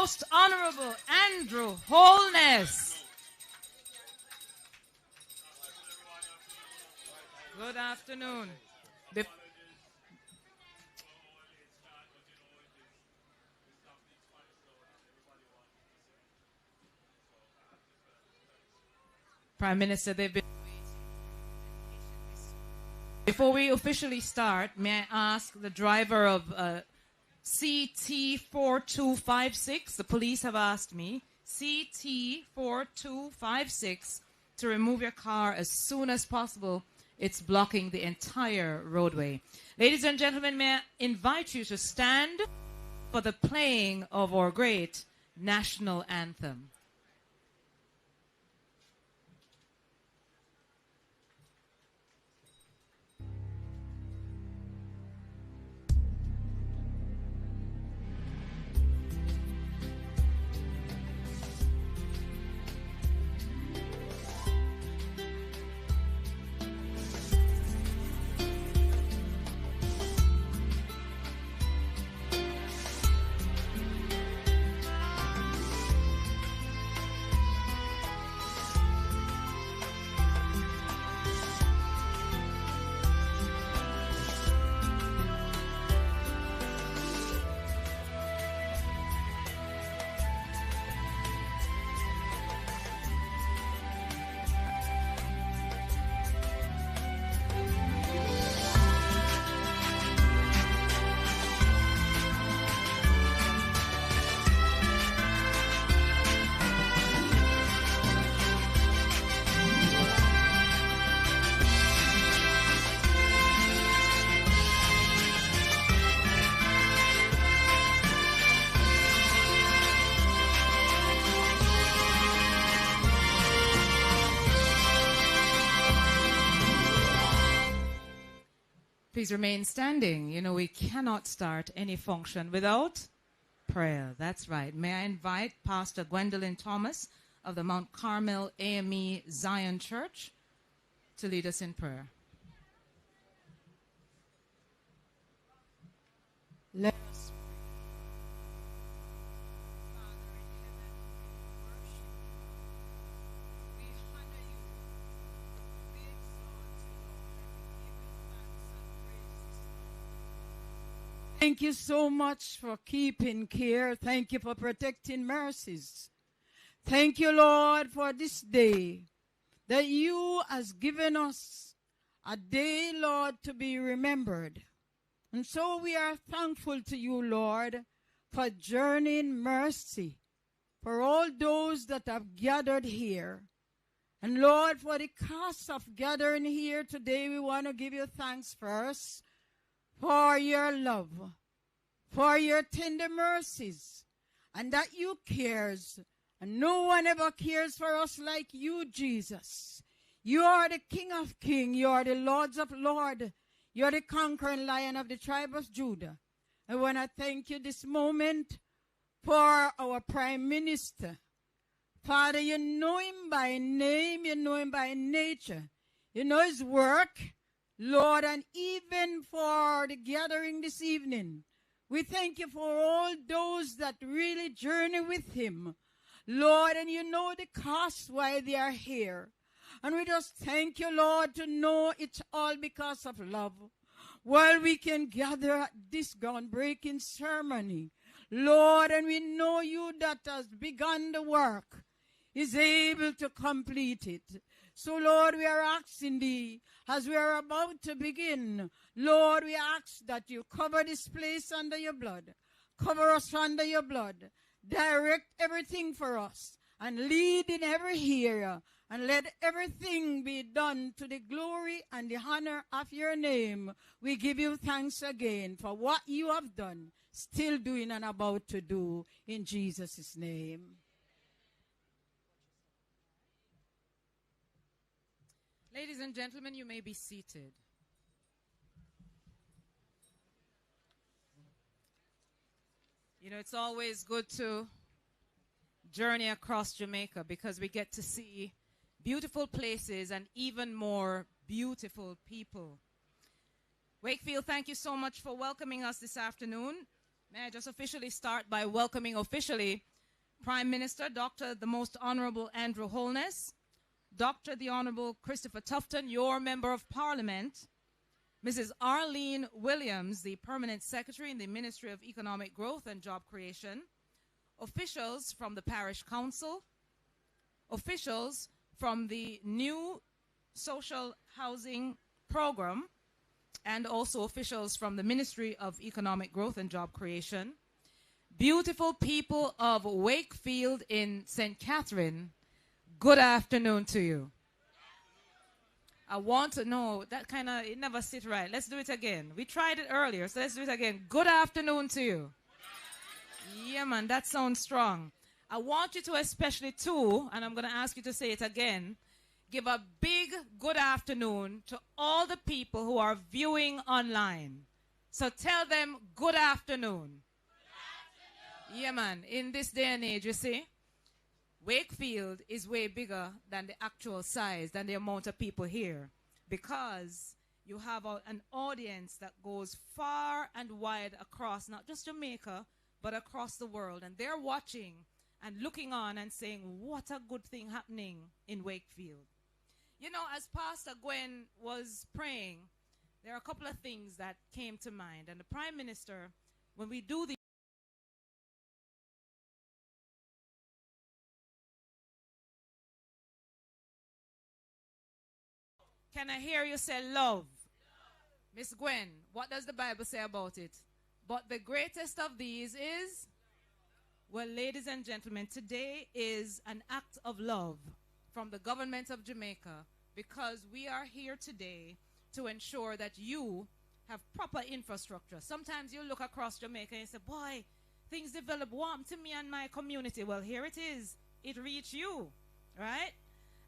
Most Honorable Andrew Holness. Good afternoon. Prime Minister, they've been before we officially start, may I ask the driver of CT4256, the police have asked me, CT4256, to remove your car as soon as possible. It's blocking the entire roadway. Ladies and gentlemen, may I invite you to stand for the playing of our great national anthem. Please remain standing. You know, we cannot start any function without prayer. That's right. May I invite Pastor Gwendolyn Thomas of the Mount Carmel AME Zion Church to lead us in prayer. Let us pray. Father in heaven, we worship you. We honor you. We exalt you, Lord, and we give you thanks and praises. Thank you so much for keeping care. Thank you for protecting mercies. Thank you, Lord, for this day that you has given us a day, Lord, to be remembered. And so we are thankful to you, Lord, for journeying mercy for all those that have gathered here. And Lord, for the cost of gathering here today, we want to give you thanks first for your love, for your tender mercies, and that you cares. And no one ever cares for us like you, Jesus. You are the King of Kings. You are the Lords of Lords. You are the conquering Lion of the tribe of Judah. I want to thank you this moment for our Prime Minister. Father, you know him by name. You know him by nature. You know his work, Lord, and even for the gathering this evening. We thank you for all those that really journey with him, Lord, and you know the cost why they are here. And we just thank you, Lord, to know it's all because of love. While we can gather at this groundbreaking ceremony, Lord, and we know you that has begun the work is able to complete it. So, Lord, we are asking thee, as we are about to begin, Lord, we ask that you cover this place under your blood. Cover us under your blood. Direct everything for us and lead in every area. And let everything be done to the glory and the honor of your name. We give you thanks again for what you have done, still doing and about to do in Jesus' name. Ladies and gentlemen, you may be seated. You know, it's always good to journey across Jamaica because we get to see beautiful places and even more beautiful people. Wakefield, thank you so much for welcoming us this afternoon. May I just officially start by welcoming officially Prime Minister, Dr. the Most Honorable Andrew Holness, Dr. the Honorable Christopher Tufton, your Member of Parliament, Mrs. Arlene Williams, the Permanent Secretary in the Ministry of Economic Growth and Job Creation, officials from the Parish Council, officials from the new social housing program, and also officials from the Ministry of Economic Growth and Job Creation, beautiful people of Wakefield in St. Catherine, good afternoon to you. I want to know, that kind of, it never sit right. Let's do it again. We tried it earlier, so let's do it again. Good afternoon to you. Yeah, man, that sounds strong. I want you to especially too, and I'm going to ask you to say it again, give a big good afternoon to all the people who are viewing online. So tell them good afternoon. Good afternoon. Yeah, man, in this day and age, you see, Wakefield is way bigger than the actual size, than the amount of people here, because you have an audience that goes far and wide across, not just Jamaica, but across the world. And they're watching and looking on and saying, what a good thing happening in Wakefield. You know, as Pastor Gwen was praying, there are a couple of things that came to mind. And the Prime Minister, when we do the Can I hear you say love? Miss Gwen, what does the Bible say about it? But the greatest of these is, well, ladies and gentlemen, today is an act of love from the government of Jamaica, because we are here today to ensure that you have proper infrastructure. Sometimes you look across Jamaica and say, boy, things develop warm to me and my community. Well, here it is. It reached you, right?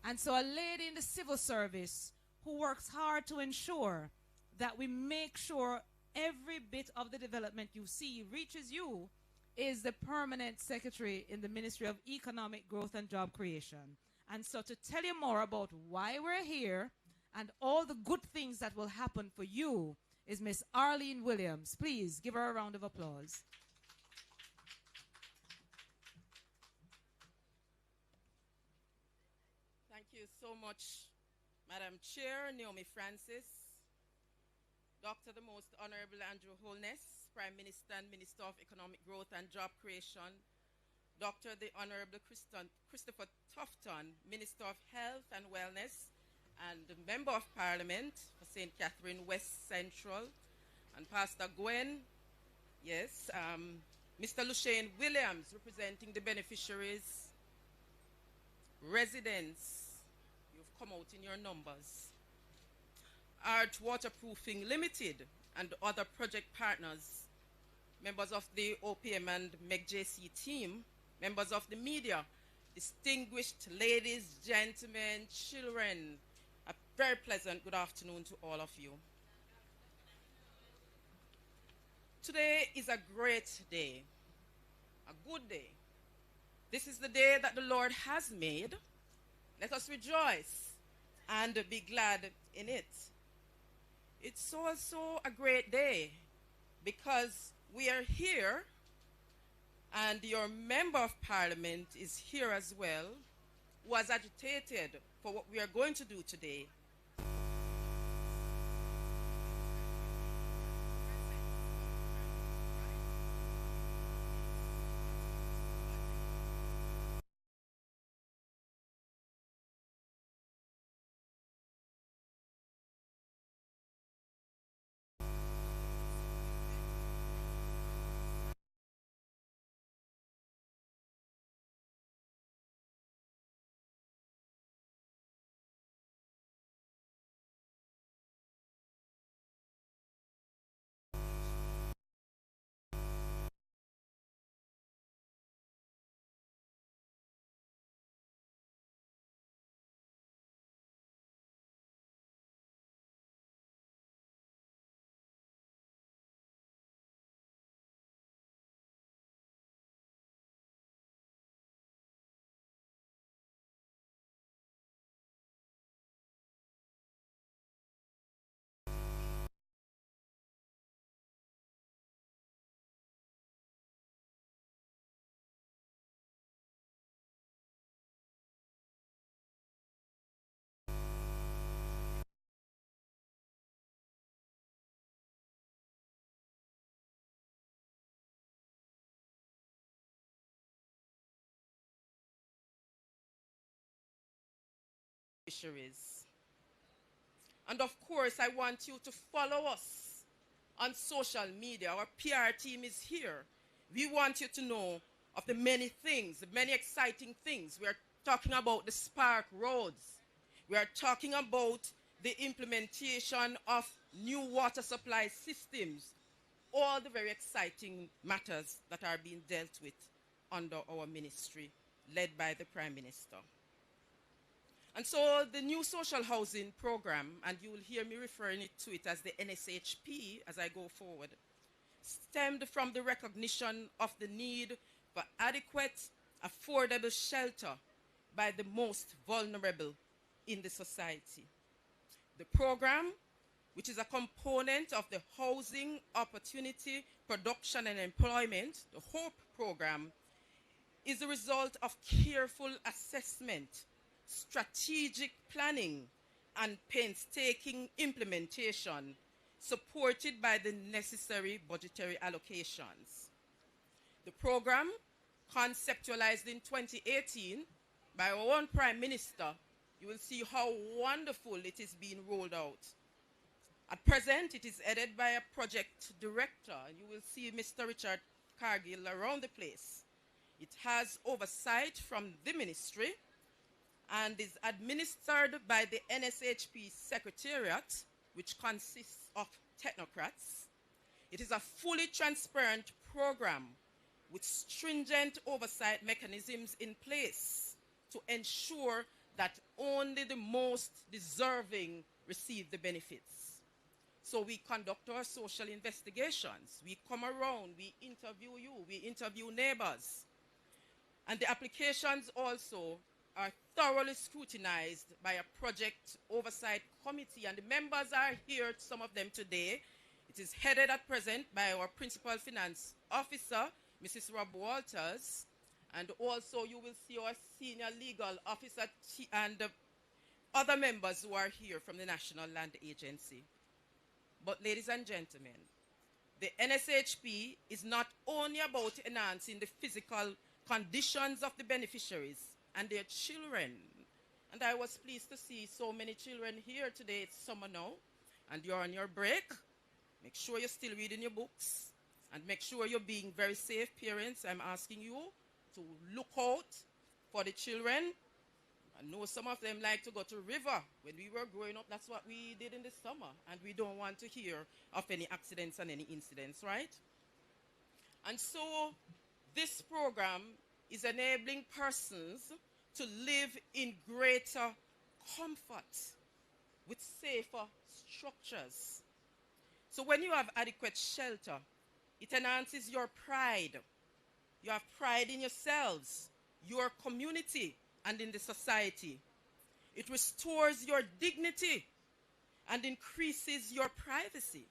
And so a lady in the civil service who works hard to ensure that we make sure every bit of the development you see reaches you is the Permanent Secretary in the Ministry of Economic Growth and Job Creation. And so to tell you more about why we're here and all the good things that will happen for you is Miss Arlene Williams. Please give her a round of applause. Thank you so much, Madam Chair, Naomi Francis, Dr. the Most Honorable Andrew Holness, Prime Minister and Minister of Economic Growth and Job Creation, Dr. the Honorable Christopher Tufton, Minister of Health and Wellness, and Member of Parliament for St. Catherine West Central, and Pastor Gwen, yes, Mr. Lushane Williams, representing the beneficiaries, residents, you've come out in your numbers, Arch Waterproofing Limited and other project partners, members of the OPM and MEGJC team, members of the media, distinguished ladies, gentlemen, children, a very pleasant good afternoon to all of you. Today is a great day, a good day. This is the day that the Lord has made. Let us rejoice and be glad in it. It's also a great day because we are here and your Member of Parliament is here as well, who has agitated for what we are going to do today. beneficiaries. And of course, I want you to follow us on social media. Our PR team is here. We want you to know of the many things, the many exciting things. We are talking about the Spark Roads. We are talking about the implementation of new water supply systems, all the very exciting matters that are being dealt with under our ministry, led by the Prime Minister. And so the new social housing program, and you will hear me referring to it as the NSHP as I go forward, stemmed from the recognition of the need for adequate, affordable shelter by the most vulnerable in the society. The program, which is a component of the Housing Opportunity, Production and Employment, the HOPE program, is the result of careful assessment, strategic planning, and painstaking implementation, supported by the necessary budgetary allocations. The program, conceptualized in 2018 by our own Prime Minister, you will see how wonderful it is being rolled out. At present, it is headed by a project director, and you will see Mr. Richard Cargill around the place. It has oversight from the ministry and is administered by the NSHP Secretariat, which consists of technocrats. It is a fully transparent program with stringent oversight mechanisms in place to ensure that only the most deserving receive the benefits. So we conduct our social investigations. We come around, we interview you, we interview neighbors. And the applications also are thoroughly scrutinized by a project oversight committee, and the members are here, some of them today. It is headed at present by our principal finance officer, Mrs. Rob Walters, and also you will see our senior legal officer and other members who are here from the National Land Agency. But ladies and gentlemen, the NSHP is not only about enhancing the physical conditions of the beneficiaries and their children. And I was pleased to see so many children here today. It's summer now, and you're on your break. Make sure you're still reading your books, and make sure you're being very safe, parents. I'm asking you to look out for the children. I know some of them like to go to river. When we were growing up, that's what we did in the summer, and we don't want to hear of any accidents and any incidents, right? And so this program is enabling persons to live in greater comfort with safer structures. So when you have adequate shelter, it enhances your pride. You have pride in yourselves, your community, and in the society. It restores your dignity and increases your privacy.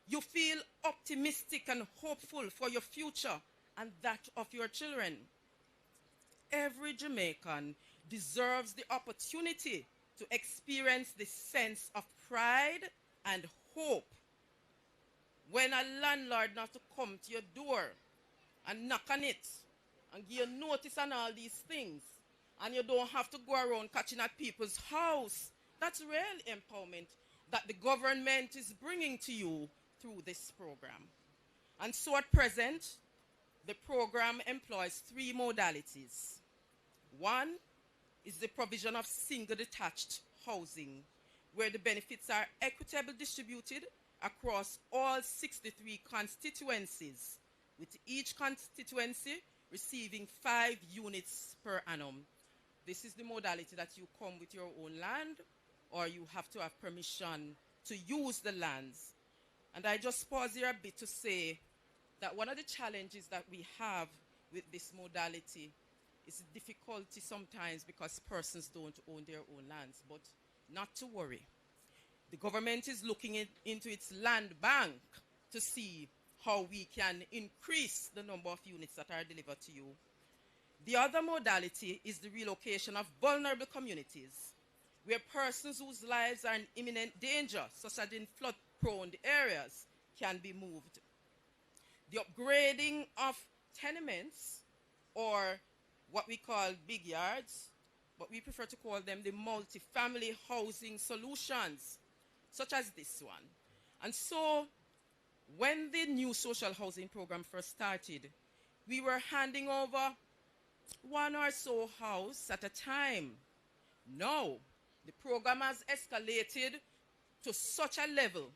You feel optimistic and hopeful for your future and that of your children. Every Jamaican deserves the opportunity to experience this sense of pride and hope. When a landlord not to come to your door and knock on it and give you notice on all these things, and you don't have to go around catching at people's house, that's real empowerment that the government is bringing to you through this program. And so at present, the program employs 3 modalities. One is the provision of single detached housing, where the benefits are equitably distributed across all 63 constituencies, with each constituency receiving 5 units per annum. This is the modality that you come with your own land, or you have to have permission to use the lands. And I just pause here a bit to say that one of the challenges that we have with this modality is difficulty sometimes because persons don't own their own lands. But not to worry. The government is looking into its land bank to see how we can increase the number of units that are delivered to you. The other modality is the relocation of vulnerable communities, where persons whose lives are in imminent danger, such as in flood-prone areas, can be moved. The upgrading of tenements, or what we call big yards, but we prefer to call them the multi-family housing solutions, such as this one. And so, when the new social housing program first started, we were handing over one or so house at a time. Now, the program has escalated to such a level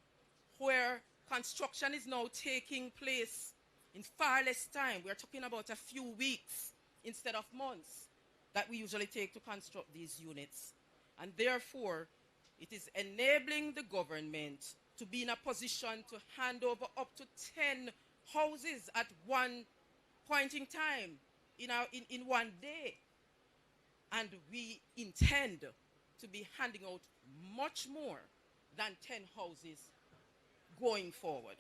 where construction is now taking place in far less time. We are talking about a few weeks instead of months that we usually take to construct these units. And therefore, it is enabling the government to be in a position to hand over up to 10 houses at one point in time, in one day. And we intend to be handing out much more than 10 houses going forward.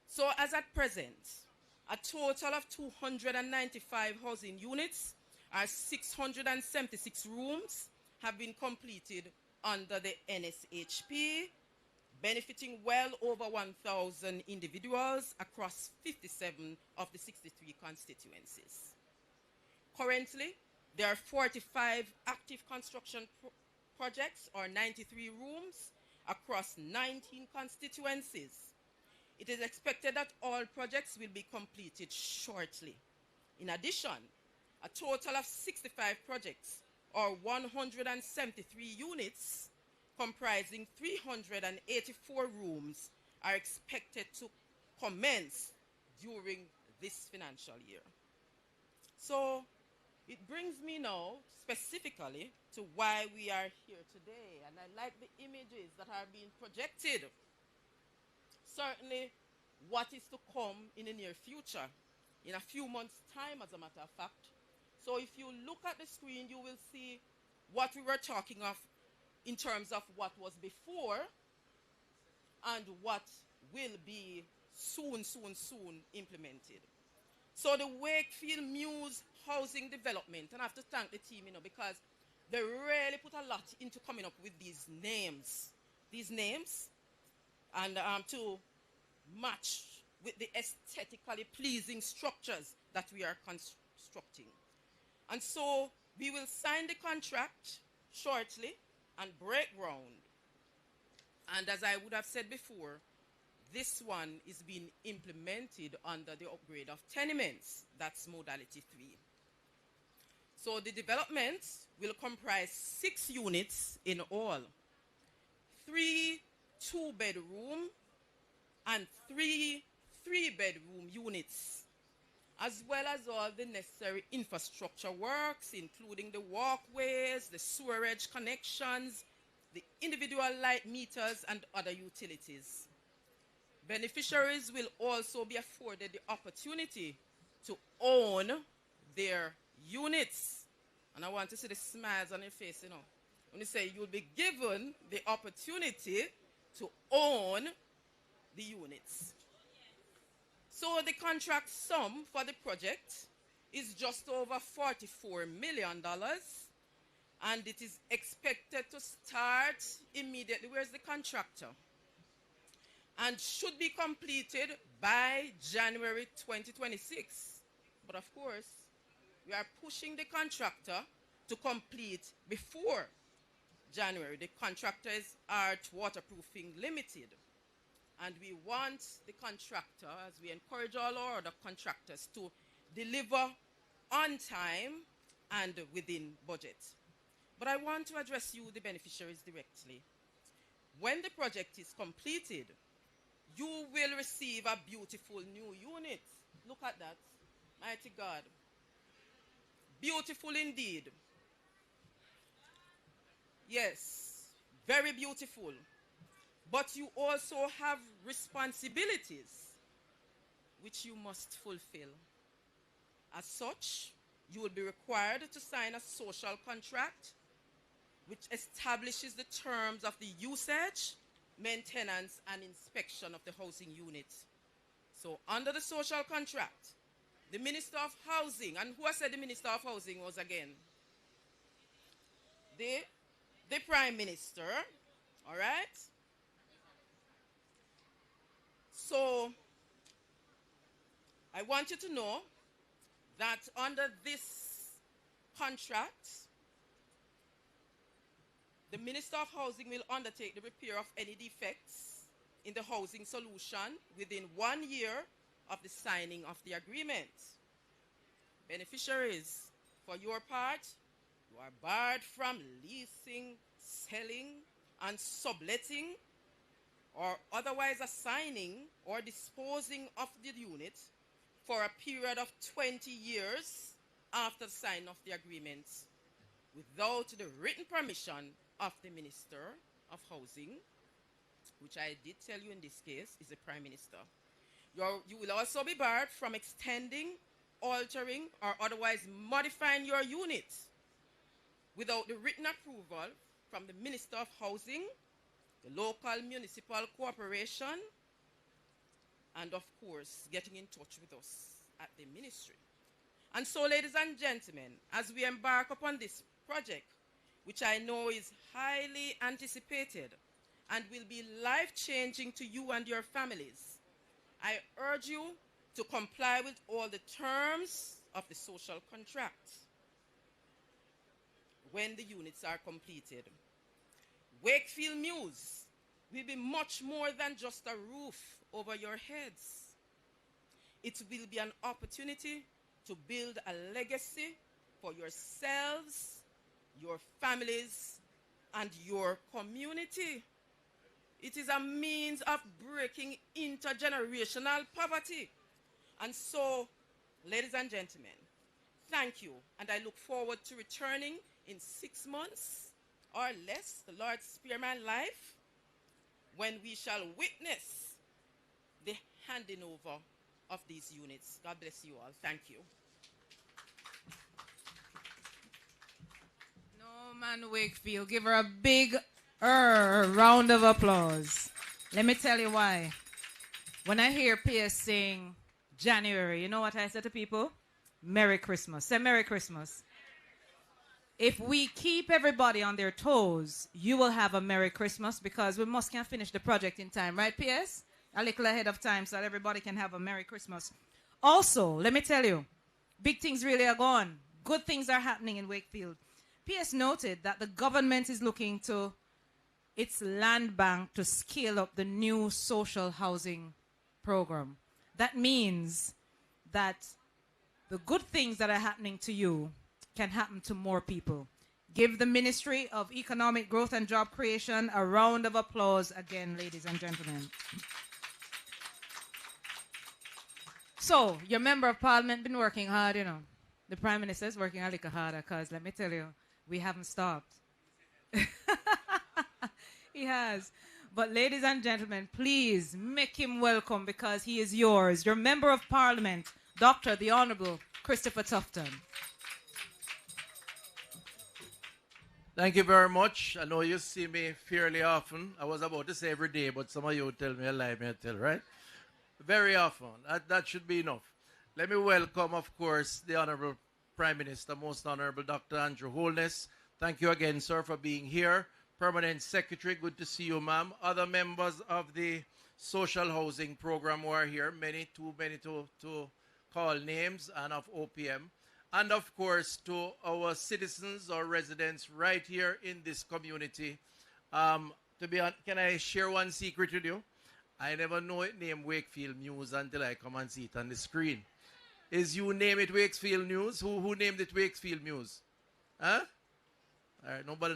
So as at present, a total of 295 housing units or 676 rooms have been completed under the NSHP, benefiting well over 1,000 individuals across 57 of the 63 constituencies. Currently, there are 45 active construction projects or 93 rooms across 19 constituencies. It is expected that all projects will be completed shortly. In addition, a total of 65 projects or 173 units comprising 384 rooms are expected to commence during this financial year. So it brings me now specifically to why we are here today, and I like the images that are being projected. Certainly what is to come in the near future, in a few months' time as a matter of fact. So if you look at the screen, you will see what we were talking of in terms of what was before and what will be soon implemented. So the Wakefield Mews housing development, and I have to thank the team, because they really put a lot into coming up with these names. And to match with the aesthetically pleasing structures that we are constructing. And so we will sign the contract shortly and break ground. And as I would have said before, this one is being implemented under the upgrade of tenements. That's modality 3. So the development will comprise 6 units in all, 3 2-bedroom and 3 3-bedroom units, as well as all the necessary infrastructure works, including the walkways, the sewerage connections, the individual light meters, and other utilities. Beneficiaries will also be afforded the opportunity to own their units. And I want to see the smiles on your face, when you say you'll be given the opportunity to own the units. So the contract sum for the project is just over $44 million, and it is expected to start immediately. Where's the contractor? And should be completed by January 2026. But of course, we are pushing the contractor to complete before January. The contractor is Art Waterproofing Limited. And we want the contractor, as we encourage all our other contractors, to deliver on time and within budget. But I want to address you, the beneficiaries, directly. When the project is completed, you will receive a beautiful new unit. Look at that. Mighty God. Beautiful indeed. Yes, very beautiful. But you also have responsibilities which you must fulfill. As such, you will be required to sign a social contract which establishes the terms of the usage, maintenance, and inspection of the housing unit. So under the social contract, the Minister of Housing, and who I said the Minister of Housing was again? The Prime Minister, all right? So I want you to know that under this contract, The Minister of Housing will undertake the repair of any defects in the housing solution within 1 year of the signing of the agreement. Beneficiaries, for your part, you are barred from leasing, selling, and subletting or otherwise assigning or disposing of the unit for a period of 20 years after the signing of the agreement without the written permission of the Minister of Housing, which I did tell you in this case is the Prime Minister. You will also be barred from extending, altering, or otherwise modifying your unit without the written approval from the Minister of Housing, the local municipal corporation, and of course, getting in touch with us at the ministry. And so, ladies and gentlemen, as we embark upon this project, which I know is highly anticipated and will be life-changing to you and your families, I urge you to comply with all the terms of the social contract when the units are completed. Wakefield Mews will be much more than just a roof over your heads. It will be an opportunity to build a legacy for yourselves, your families, and your community. It is a means of breaking intergenerational poverty. And so, ladies and gentlemen, thank you, and I look forward to returning in 6 months or less, the Lord spare my life, when we shall witness the handing over of these units. God bless you all. Thank you. Norman Wakefield, give her a big round of applause. Let me tell you why. When I hear PS sing January, you know what I say to people? Merry Christmas. Say Merry Christmas. If we keep everybody on their toes, you will have a Merry Christmas because we must can finish the project in time. Right, PS? A little ahead of time so that everybody can have a Merry Christmas. Also, let me tell you, big things really are going. Good things are happening in Wakefield. PS noted that the government is looking to its land bank to scale up the new social housing program. That means that the good things that are happening to you can happen to more people. Give the Ministry of Economic Growth and Job Creation a round of applause again, ladies and gentlemen. So, your member of parliament been working hard, you know. The Prime Minister is working a little harder because, let me tell you, we haven't stopped. He has. But ladies and gentlemen, please make him welcome because he is yours. Your member of parliament, Dr. the Honorable Christopher Tufton. Thank you very much. I know you see me fairly often. I was about to say every day, but some of you tell me a lie, me I tell, right? Very often. That should be enough. Let me welcome, of course, the Honorable Prime Minister, Most Honorable Dr. Andrew Holness. Thank you again, sir, for being here. Permanent Secretary, good to see you, ma'am. Other members of the social housing program who are here, too many to call names, and of OPM. And of course, to our citizens or residents right here in this community. Can I share one secret with you? I never know it named Wakefield News until I come and see it on the screen. Is you name it Wakefield News? Who named it Wakefield News? Huh? All right, nobody.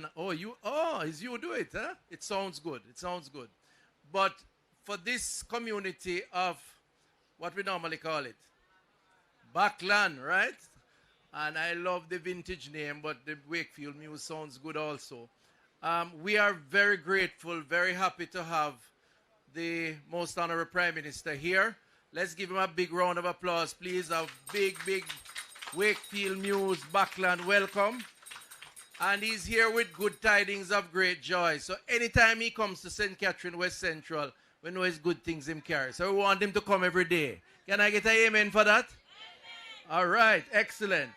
Is you do it, huh? It sounds good. It sounds good. But for this community of what we normally call it, Backland, right? And I love the vintage name, but the Wakefield Mews sounds good also. We are very grateful, very happy to have the Most Honorable Prime Minister here. Let's give him a big round of applause, please. A big Wakefield Mews Backland welcome. And he's here with good tidings of great joy. So anytime he comes to St. Catherine West Central, we know it's good things him carry. So we want him to come every day. Can I get an amen for that? All right, excellent.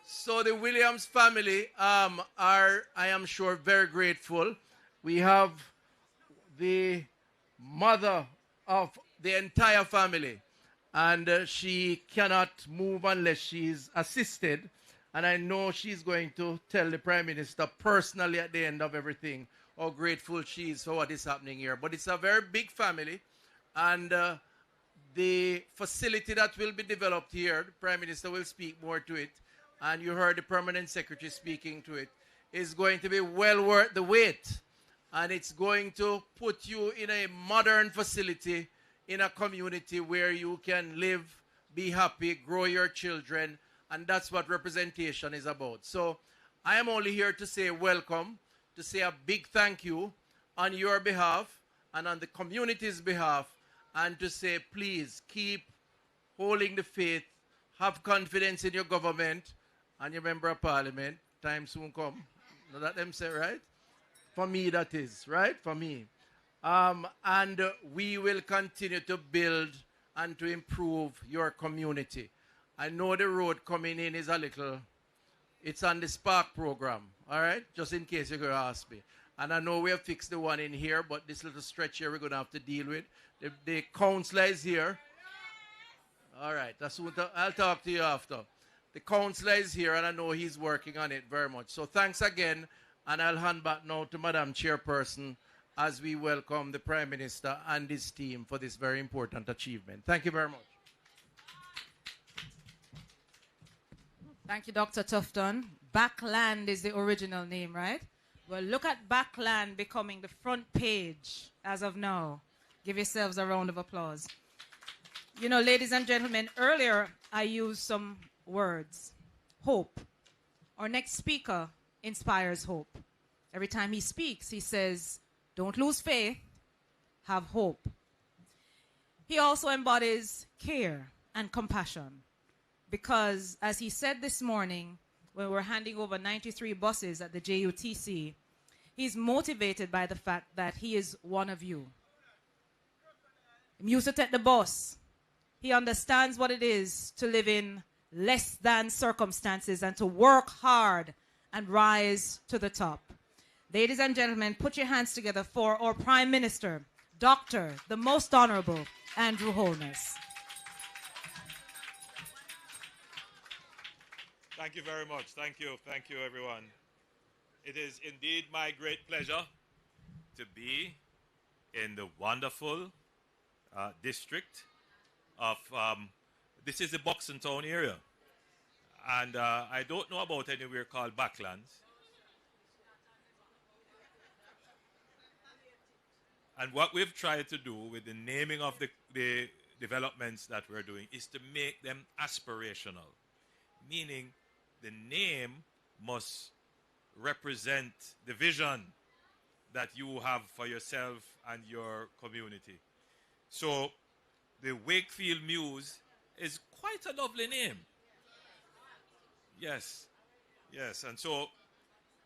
So the Williams family are, I am sure, very grateful. We have the mother of the entire family, and she cannot move unless she's assisted. And I know she's going to tell the Prime Minister personally at the end of everything how grateful she is for what is happening here. But it's a very big family. And the facility that will be developed here, the Prime Minister will speak more to it. And you heard the Permanent Secretary speaking to it, is going to be well worth the wait. And it's going to put you in a modern facility in a community where you can live, be happy, grow your children, and that's what representation is about. So I am only here to say welcome, to say a big thank you on your behalf and on the community's behalf, and to say please keep holding the faith, have confidence in your government and your member of parliament. Time soon come. Know that them say, right? For me, that is, right? For me. And we will continue to build and to improve your community. I know the road coming in is a little, it's on the Spark program, all right? Just in case you're going to ask me. And I know we have fixed the one in here, but this little stretch here we're going to have to deal with. The councillor is here. All right, I'll talk to you after. The councillor is here, and I know he's working on it very much. So thanks again, and I'll hand back now to Madam Chairperson as we welcome the Prime Minister and his team for this very important achievement. Thank you very much. Thank you, Dr. Tufton. Backland is the original name, right? Well, look at Backland becoming the front page as of now. Give yourselves a round of applause. You know, ladies and gentlemen, earlier I used some words. Hope. Our next speaker inspires hope. Every time he speaks, he says, don't lose faith, have hope. He also embodies care and compassion because, as he said this morning, when we're handing over 93 buses at the JUTC, he's motivated by the fact that he is one of you. He used to take the bus. He understands what it is to live in less than circumstances and to work hard and rise to the top. Ladies and gentlemen, put your hands together for our Prime Minister, Dr. the Most Honorable Andrew Holness. Thank you very much. Thank you. Thank you, everyone. It is indeed my great pleasure to be in the wonderful district of, this is the Boxing Town area. And I don't know about anywhere called Backlands. And what we've tried to do with the naming of the developments that we're doing is to make them aspirational, meaning the name must represent the vision that you have for yourself and your community. So the Wakefield Mews is quite a lovely name. Yes, yes. And so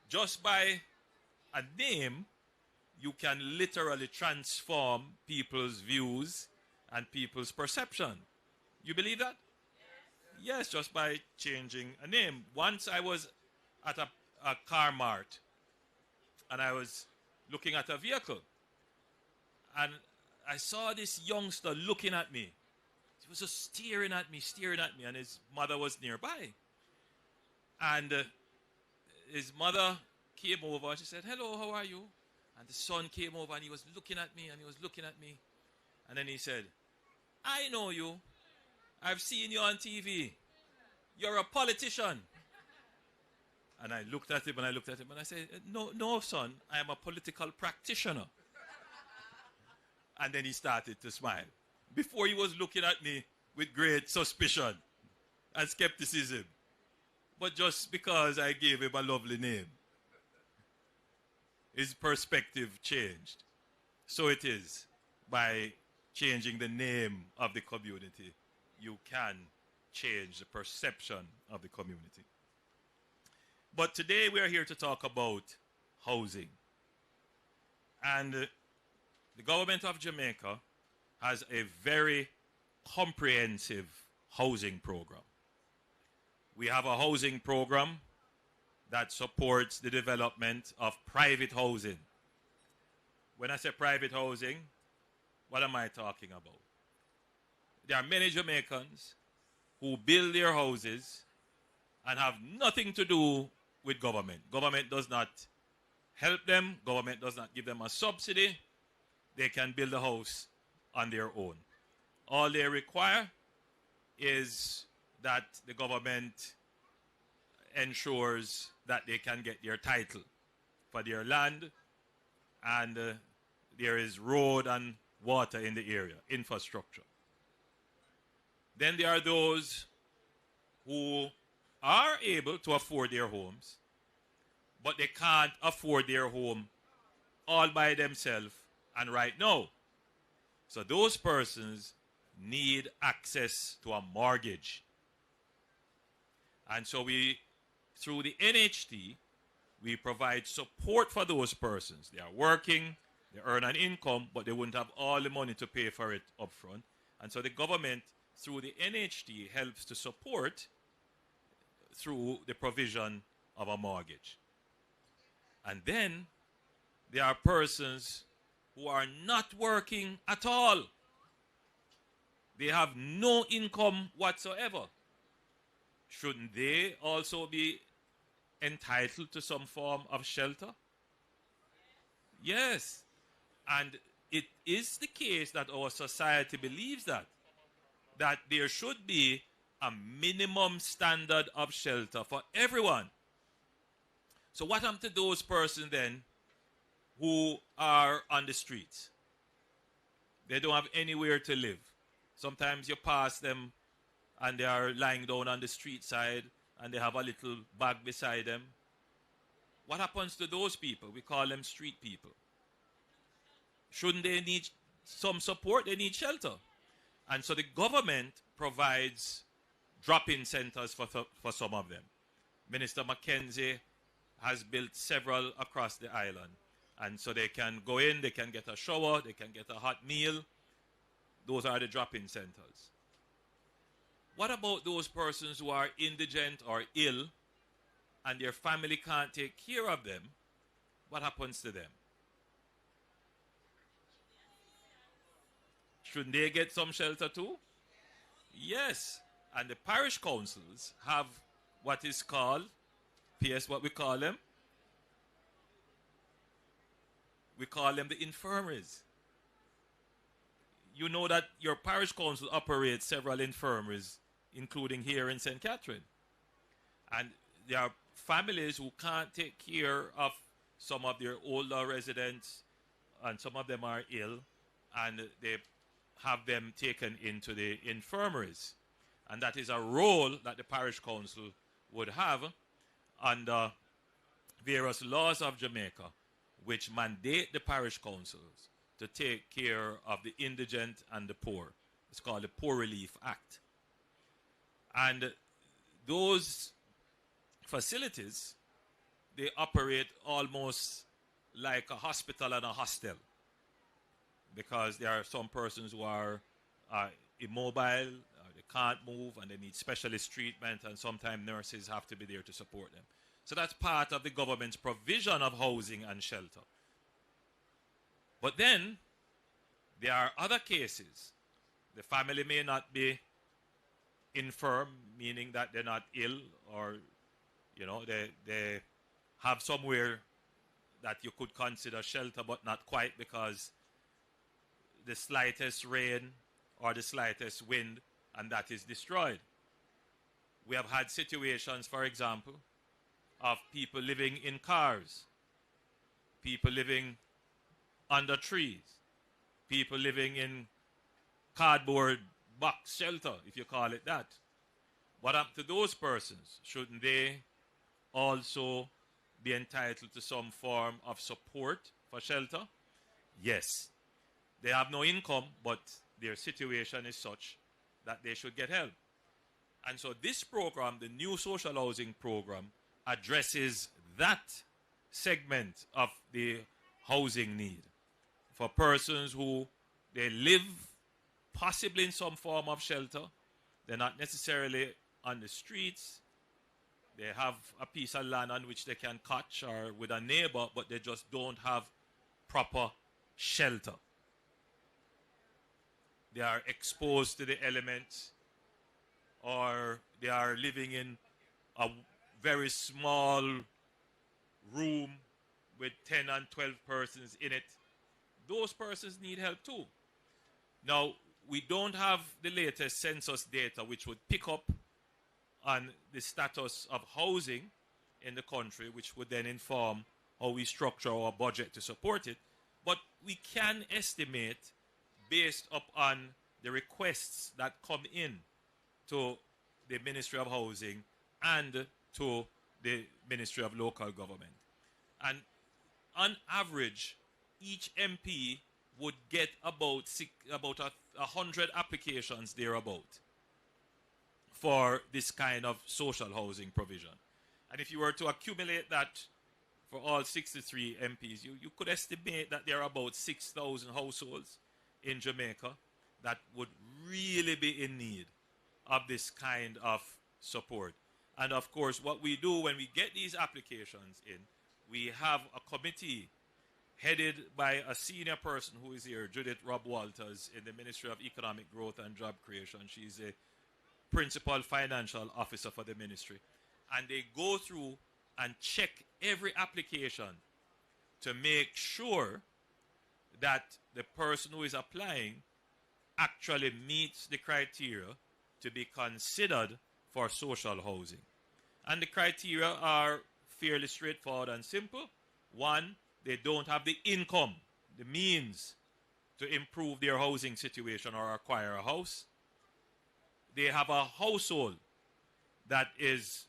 just by a name, you can literally transform people's views and people's perception. You believe that? Yes, just by changing a name. Once I was at a car mart and I was looking at a vehicle and I saw this youngster looking at me. He was just staring at me, and his mother was nearby. And his mother came over and she said, hello, how are you? And the son came over and he was looking at me and he was looking at me. And then he said, I know you. I've seen you on TV. You're a politician. And I looked at him and I said, no, son, I am a political practitioner. And then he started to smile. Before he was looking at me with great suspicion and skepticism. But just because I gave him a lovely name, his perspective changed. So it is by changing the name of the community, you can change the perception of the community. But today we are here to talk about housing. And the government of Jamaica has a very comprehensive housing program. We have a housing program that supports the development of private housing. When I say private housing, what am I talking about? There are many Jamaicans who build their houses and have nothing to do with government. Government does not help them. Government does not give them a subsidy. They can build a house on their own. All they require is that the government ensures that they can get their title for their land, and there is road and water in the area, infrastructure. Then there are those who are able to afford their homes, but they can't afford their home all by themselves and right now. So those persons need access to a mortgage. And so we, through the NHT, we provide support for those persons. They are working, they earn an income, but they wouldn't have all the money to pay for it up front. And so the government, through the NHT, helps to support through the provision of a mortgage. And then there are persons who are not working at all. They have no income whatsoever. Shouldn't they also be entitled to some form of shelter? Yes. And it is the case that our society believes that there should be a minimum standard of shelter for everyone. So what happened to those persons then who are on the streets? They don't have anywhere to live. Sometimes you pass them and they are lying down on the street side and they have a little bag beside them. What happens to those people? We call them street people. Shouldn't they need some support? They need shelter. And so the government provides drop-in centers for some of them. Minister Mackenzie has built several across the island. And so they can go in, they can get a shower, they can get a hot meal. Those are the drop-in centers. What about those persons who are indigent or ill and their family can't take care of them? What happens to them? Shouldn't they get some shelter too? Yes. And the parish councils have what is called, P.S. what we call them? We call them the infirmaries. You know that your parish council operates several infirmaries, including here in St. Catherine. And there are families who can't take care of some of their older residents, and some of them are ill, and they have them taken into the infirmaries. And that is a role that the parish council would have under various laws of Jamaica, which mandate the parish councils to take care of the indigent and the poor. It's called the Poor Relief Act. And those facilities, they operate almost like a hospital and a hostel, because there are some persons who are immobile, they can't move, and they need specialist treatment, and sometimes nurses have to be there to support them. So that's part of the government's provision of housing and shelter. But then there are other cases. The family may not be infirm, meaning that they're not ill, or they have somewhere that you could consider shelter, but not quite, because the slightest rain or the slightest wind and that is destroyed. We have had situations, for example, of people living in cars, people living under trees, people living in cardboard box shelter, if you call it that. What happened to those persons? Shouldn't they also be entitled to some form of support for shelter? Yes. They have no income, but their situation is such that they should get help. And so this program, the new social housing program, addresses that segment of the housing need for persons who they live possibly in some form of shelter. They're not necessarily on the streets. They have a piece of land on which they can catch or with a neighbor, but they just don't have proper shelter. They are exposed to the elements, or they are living in a very small room with 10 and 12 persons in it, those persons need help too. Now, we don't have the latest census data which would pick up on the status of housing in the country, which would then inform how we structure our budget to support it. But we can estimate based upon the requests that come in to the Ministry of Housing and to the Ministry of Local Government. And on average, each MP would get about 100 applications thereabout for this kind of social housing provision. And if you were to accumulate that for all 63 MPs, you could estimate that there are about 6,000 households in Jamaica that would really be in need of this kind of support. And of course, what we do when we get these applications in, we have a committee headed by a senior person who is here, Judith Rob Walters, in the Ministry of Economic Growth and Job Creation. She's a principal financial officer for the ministry. And they go through and check every application to make sure that the person who is applying actually meets the criteria to be considered for social housing. And the criteria are fairly straightforward and simple. One, they don't have the income, the means to improve their housing situation or acquire a house. They have a household that is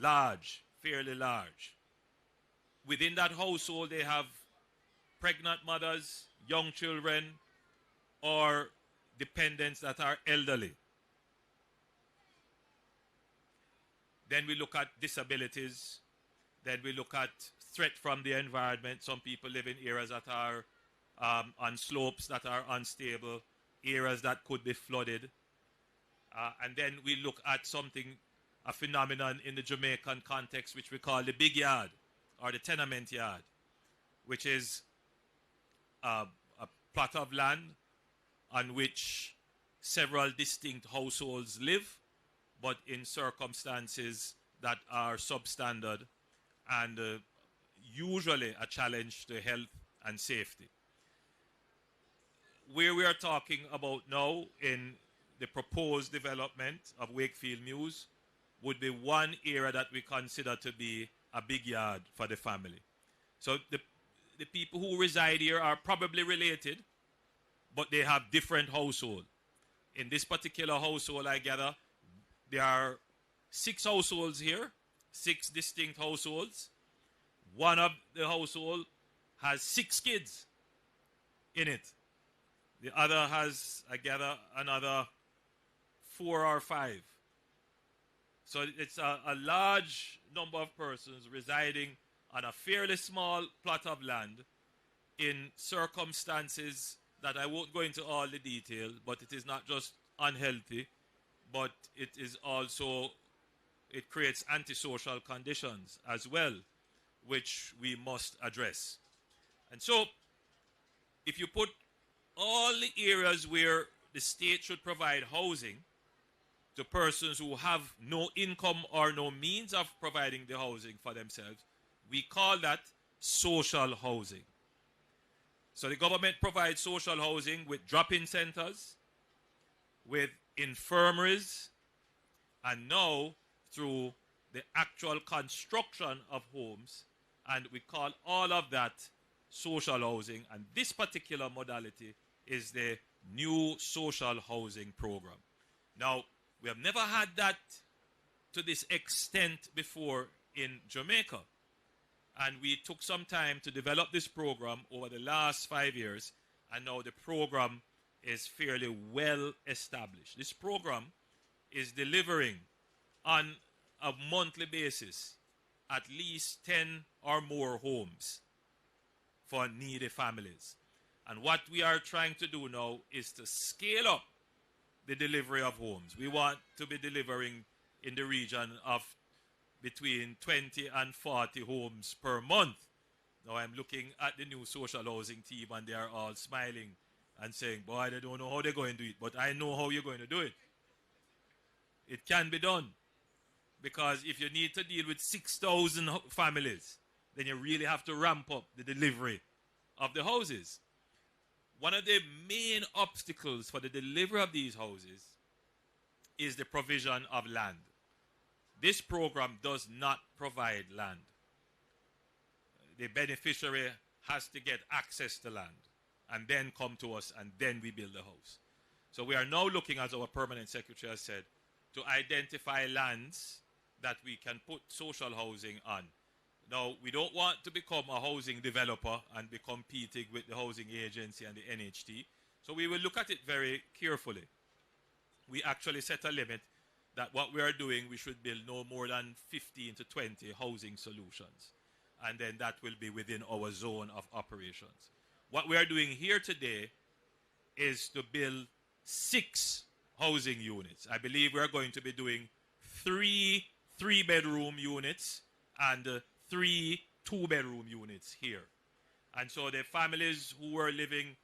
large, fairly large. Within that household, they have pregnant mothers, young children, or dependents that are elderly. Then we look at disabilities. Then we look at threat from the environment. Some people live in areas that are on slopes that are unstable, areas that could be flooded. And then we look at something, a phenomenon in the Jamaican context, which we call the big yard or the tenement yard, which is a plot of land on which several distinct households live, but in circumstances that are substandard and usually a challenge to health and safety. Where we are talking about now in the proposed development of Wakefield Mews would be one area that we consider to be a big yard for the family. So the people who reside here are probably related, but they have different households. In this particular household, I gather, there are 6 households here, 6 distinct households. One of the household has 6 kids in it. The other has, I gather, another 4 or 5. So it's a large number of persons residing on a fairly small plot of land in circumstances that I won't go into all the details, but it is not just unhealthy, but it is also, it creates antisocial conditions as well, which we must address. And so, if you put all the areas where the state should provide housing to persons who have no income or no means of providing the housing for themselves, we call that social housing. So the government provides social housing with drop-in centers, with infirmaries, and now through the actual construction of homes, and we call all of that social housing. And this particular modality is the new social housing program. Now, we have never had that to this extent before in Jamaica. And we took some time to develop this program over the last 5 years, and now the program is fairly well established. This program is delivering on a monthly basis at least 10 or more homes for needy families. And what we are trying to do now is to scale up the delivery of homes. We want to be delivering in the region of between 20 and 40 homes per month. Now I'm looking at the new social housing team and they are all smiling and saying, boy, they don't know how they're going to do it, but I know how you're going to do it. It can be done. Because if you need to deal with 6,000 families, then you really have to ramp up the delivery of the houses. One of the main obstacles for the delivery of these houses is the provision of land. This program does not provide land. The beneficiary has to get access to land and then come to us, and then we build the house. So we are now looking, as our permanent secretary has said, to identify lands that we can put social housing on. Now, we don't want to become a housing developer and be competing with the housing agency and the NHT. So we will look at it very carefully. We actually set a limit that what we are doing, we should build no more than 15 to 20 housing solutions. And then that will be within our zone of operations. What we are doing here today is to build 6 housing units. I believe we are going to be doing 3 3-bedroom units and 3 2-bedroom units here. And so the families who are living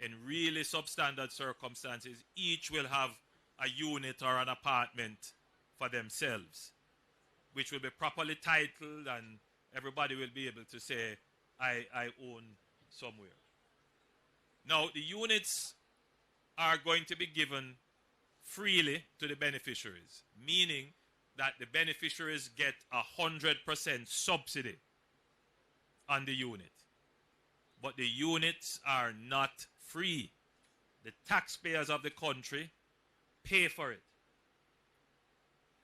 in really substandard circumstances, each will have a unit or an apartment for themselves, which will be properly titled, and everybody will be able to say, I own somewhere. Now, the units are going to be given freely to the beneficiaries, meaning that the beneficiaries get 100% subsidy on the unit. But the units are not free. The taxpayers of the country pay for it.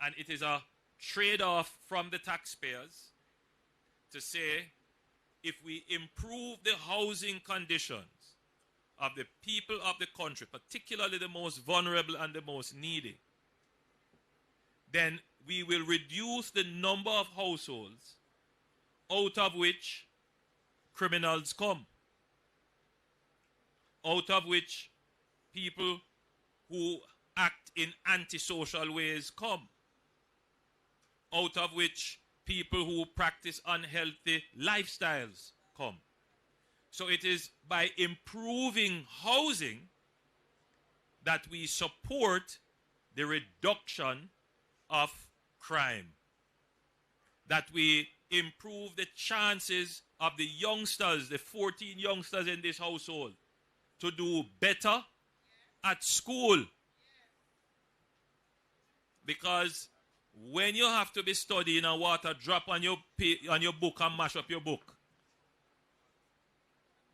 And it is a trade-off from the taxpayers to say, if we improve the housing conditions of the people of the country, particularly the most vulnerable and the most needy, then we will reduce the number of households out of which criminals come, out of which people who act in antisocial ways come, out of which people who practice unhealthy lifestyles come. So it is by improving housing that we support the reduction of crime, that we improve the chances of the youngsters, the 14 youngsters in this household, to do better at school. Because when you have to be studying and water drop on your book and mash up your book,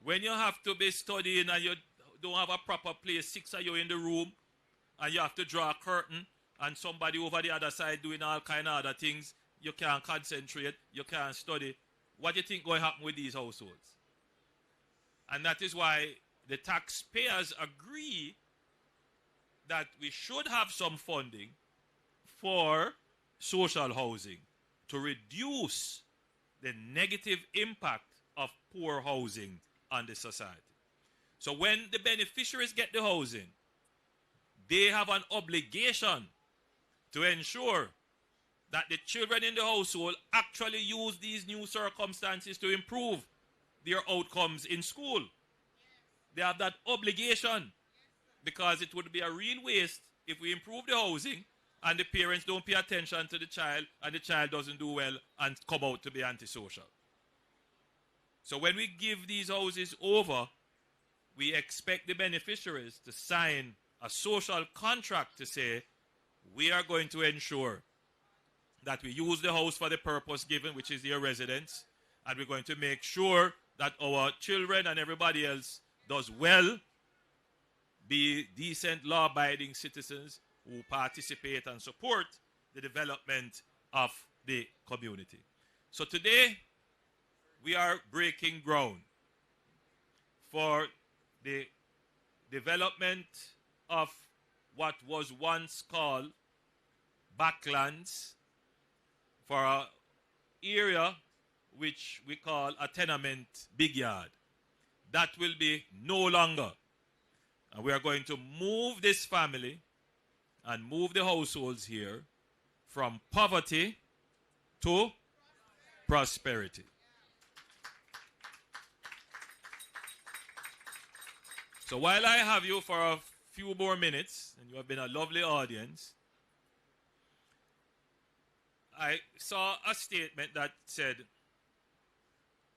when you have to be studying and you don't have a proper place, 6 of you in the room, and you have to draw a curtain, and somebody over the other side doing all kind of other things, you can't concentrate, you can't study. What do you think going to happen with these households? And that is why the taxpayers agree that we should have some funding for social housing to reduce the negative impact of poor housing on the society. So when the beneficiaries get the housing, they have an obligation to ensure that the children in the household actually use these new circumstances to improve their outcomes in school. They have that obligation, because it would be a real waste if we improve the housing and the parents don't pay attention to the child and the child doesn't do well and come out to be antisocial. So when we give these houses over, we expect the beneficiaries to sign a social contract to say, we are going to ensure that we use the house for the purpose given, which is their residence, and we're going to make sure that our children and everybody else does well, be decent, law-abiding citizens who participate and support the development of the community. So today, we are breaking ground for the development of what was once called backlands, for an area which we call a tenement big yard. That will be no longer. And we are going to move this family and move the households here from poverty to prosperity. So while I have you for a few more minutes, and you have been a lovely audience, I saw a statement that said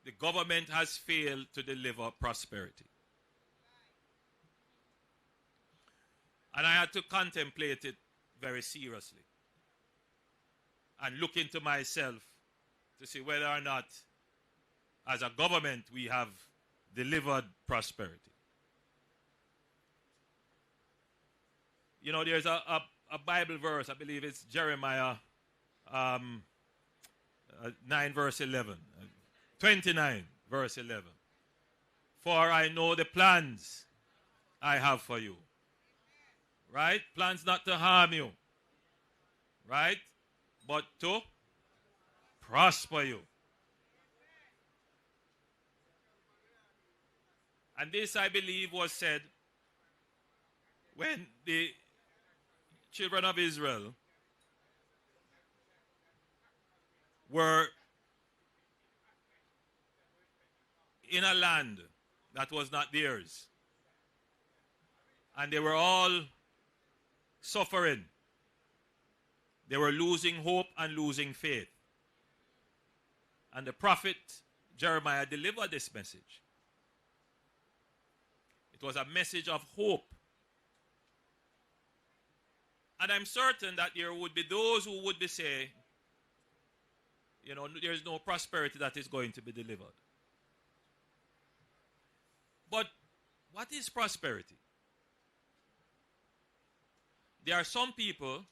the government has failed to deliver prosperity. And I had to contemplate it very seriously and look into myself to see whether or not, as a government, we have delivered prosperity. You know, there's a Bible verse, I believe it's Jeremiah 9 verse 11, 29 verse 11. For I know the plans I have for you. Right? Plans not to harm you. Right? But to prosper you. And this, I believe, was said when the children of Israel were in a land that was not theirs. And they were all suffering. They were losing hope and losing faith. And the prophet Jeremiah delivered this message. It was a message of hope. And I'm certain that there would be those who would be saying, you know, there's no prosperity that is going to be delivered. But what is prosperity? There are some people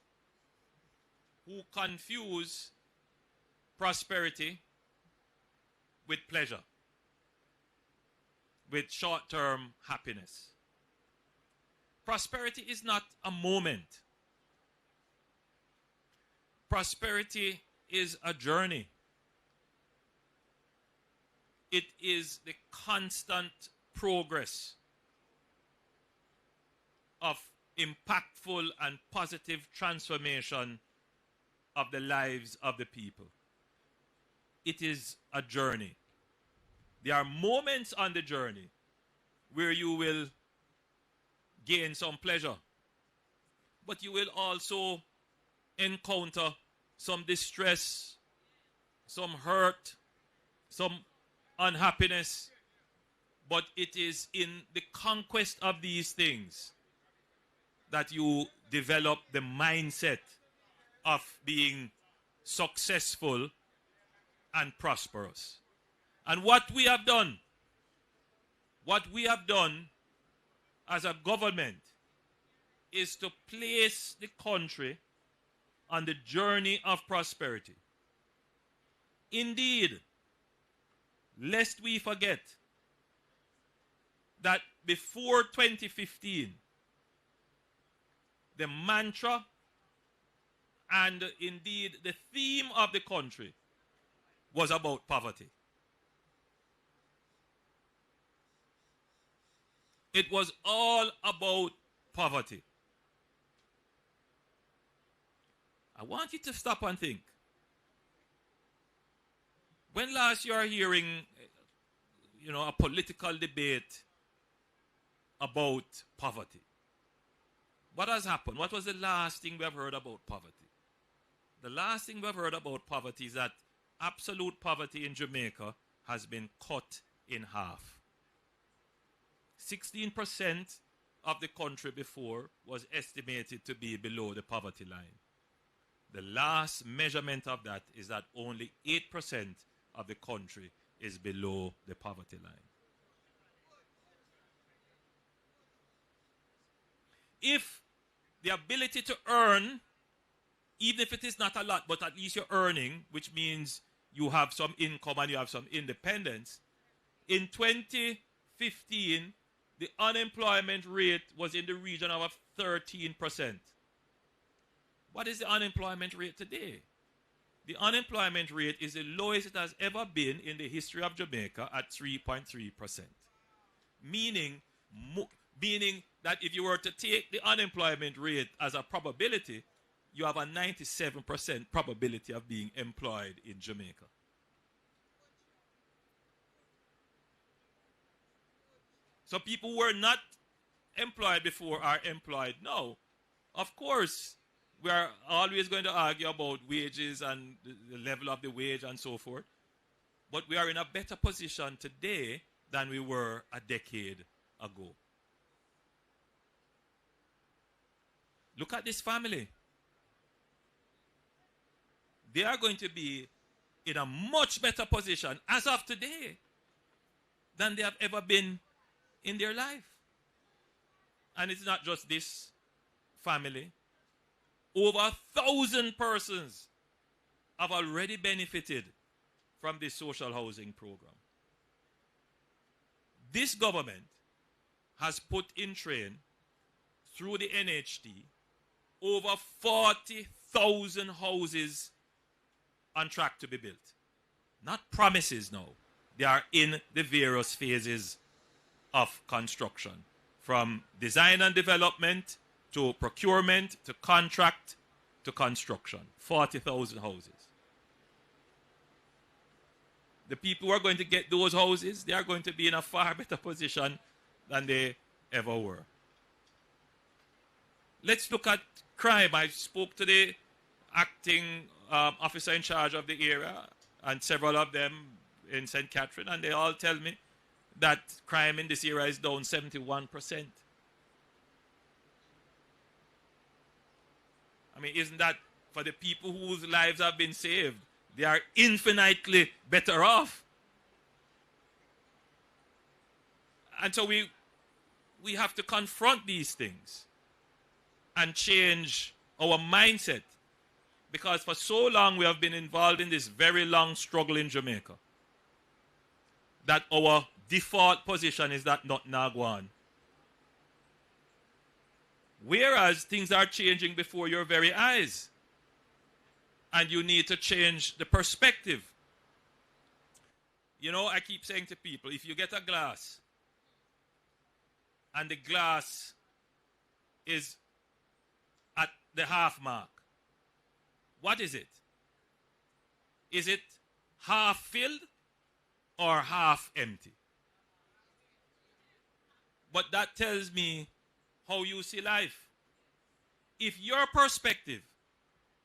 who confuse prosperity with pleasure, with short-term happiness. Prosperity is not a moment. Prosperity is a journey. It is the constant progress of impactful and positive transformation of the lives of the people. It is a journey. There are moments on the journey where you will gain some pleasure, but you will also encounter some distress, some hurt, some unhappiness. But it is in the conquest of these things that you develop the mindset of being successful and prosperous. And what we have done as a government is to place the country on the journey of prosperity. Indeed, lest we forget that before 2015, the mantra and indeed the theme of the country was about poverty. It was all about poverty. I want you to stop and think. When last you are hearing, a political debate about poverty? What has happened? What was the last thing we have heard about poverty? The last thing we have heard about poverty is that absolute poverty in Jamaica has been cut in half. 16% of the country before was estimated to be below the poverty line. The last measurement of that is that only 8% of the country is below the poverty line. If the ability to earn, even if it is not a lot, but at least you're earning, which means you have some income and you have some independence, in 2015, the unemployment rate was in the region of 13%. What is the unemployment rate today? The unemployment rate is the lowest it has ever been in the history of Jamaica at 3.3%. Meaning that if you were to take the unemployment rate as a probability, you have a 97% probability of being employed in Jamaica. So people who were not employed before are employed now. Of course, We are always going to argue about wages and the level of the wage and so forth. But we are in a better position today than we were a decade ago. Look at this family. They are going to be in a much better position as of today than they have ever been in their life. And it's not just this family. Over 1,000 persons have already benefited from this social housing program. This government has put in train through the NHT over 40,000 houses on track to be built. Not promises now. They are in the various phases of construction, from design and development to procurement to contract to construction. 40,000 houses. The people who are going to get those houses, they are going to be in a far better position than they ever were. Let's look at crime. I spoke to the acting officer in charge of the area and several of them in St. Catherine, and they all tell me that crime in this area is down 71%. I mean, isn't that for the people whose lives have been saved? They are infinitely better off. And so we have to confront these things and change our mindset, because for so long we have been involved in this very long struggle in Jamaica that our default position is that not Nagwan. Whereas things are changing before your very eyes. And you need to change the perspective. You know, I keep saying to people, if you get a glass and the glass is at the half mark, what is it? Is it half filled or half empty? But that tells me how you see life. If your perspective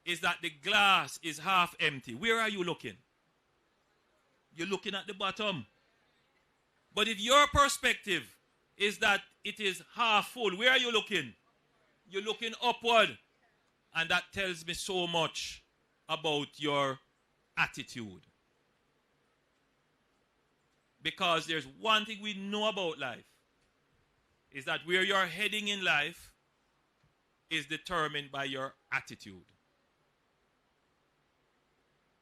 is that the glass is half empty, where are you looking? You're looking at the bottom. But if your perspective is that it is half full, where are you looking? You're looking upward. And that tells me so much about your attitude. Because there's one thing we know about life, is that where you're heading in life is determined by your attitude.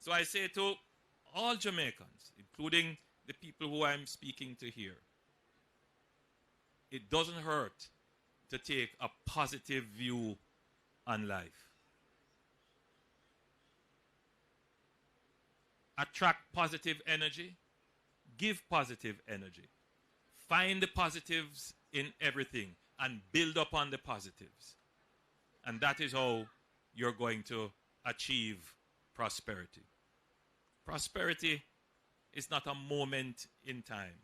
So I say to all Jamaicans, including the people who I'm speaking to here, it doesn't hurt to take a positive view on life. Attract positive energy. Give positive energy. Find the positives in everything and build upon the positives. And that is how you're going to achieve prosperity. Prosperity is not a moment in time.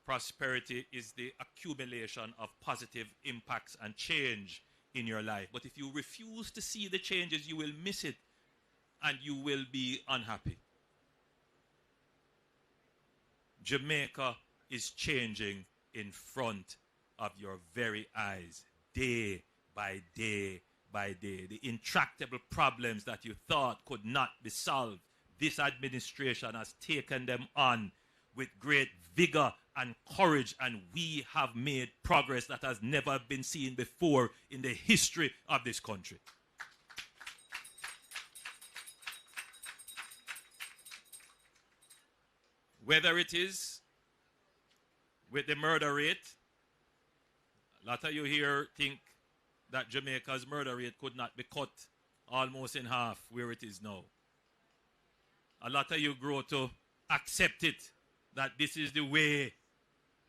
Prosperity is the accumulation of positive impacts and change in your life. But if you refuse to see the changes, you will miss it and you will be unhappy. Jamaica is changing in front of your very eyes, day by day by day. The intractable problems that you thought could not be solved, this administration has taken them on with great vigor and courage, and we have made progress that has never been seen before in the history of this country. Whether it is with the murder rate, a lot of you here think that Jamaica's murder rate could not be cut almost in half where it is now. A lot of you grow to accept it, that this is the way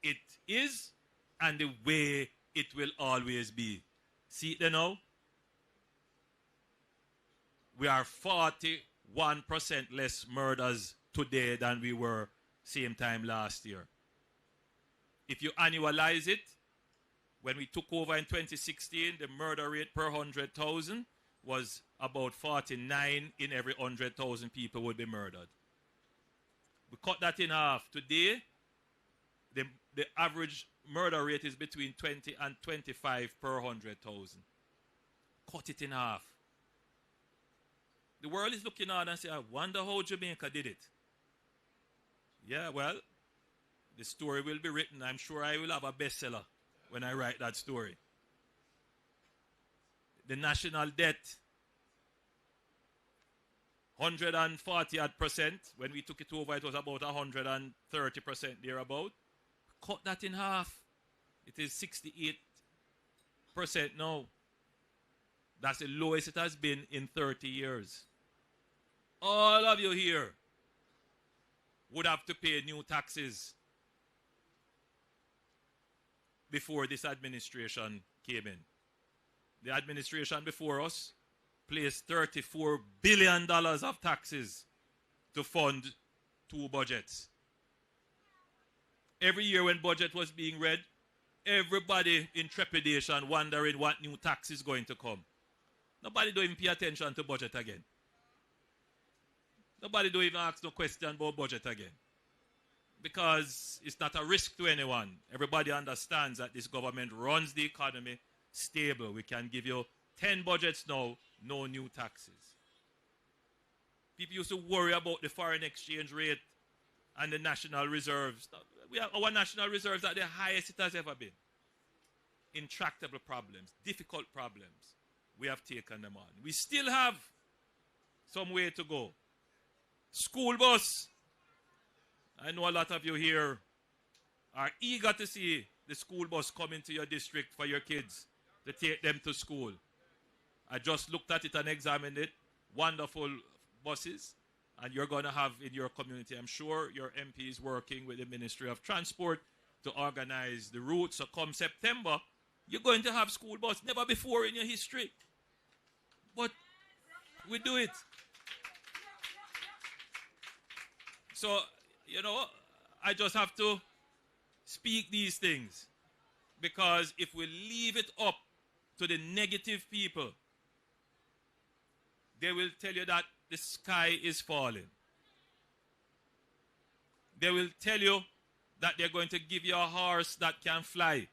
it is and the way it will always be. See it there now? We are 41% less murders today than we were same time last year. If you annualize it, when we took over in 2016, the murder rate per 100,000 was about 49 in every 100,000 people would be murdered. We cut that in half. Today, the average murder rate is between 20 and 25 per 100,000. Cut it in half. The world is looking on and saying, I wonder how Jamaica did it. Yeah, well, the story will be written. I'm sure I will have a bestseller when I write that story. The national debt, 140%. When we took it over, it was about 130% thereabout. Cut that in half. It is 68% now. That's the lowest it has been in 30 years. All of you here would have to pay new taxes before this administration came in. The administration before us placed $34 billion of taxes to fund 2 budgets. Every year when budget was being read, everybody in trepidation wondering what new tax is going to come. Nobody don't even pay attention to budget again. Nobody don't even ask no question about budget again. Because it's not a risk to anyone. Everybody understands that this government runs the economy stable. We can give you 10 budgets now, no new taxes. People used to worry about the foreign exchange rate and the national reserves. Our national reserves are the highest it has ever been. Intractable problems, difficult problems. We have taken them on. We still have some way to go. School bus. I know a lot of you here are eager to see the school bus come into your district for your kids to take them to school. I just looked at it and examined it. Wonderful buses. And you're going to have in your community, I'm sure your MP is working with the Ministry of Transport to organize the route. So come September, you're going to have school bus. Never before in your history. But we do it. So, you know, I just have to speak these things. Because if we leave it up to the negative people, they will tell you that the sky is falling. They will tell you that they're going to give you a horse that can fly.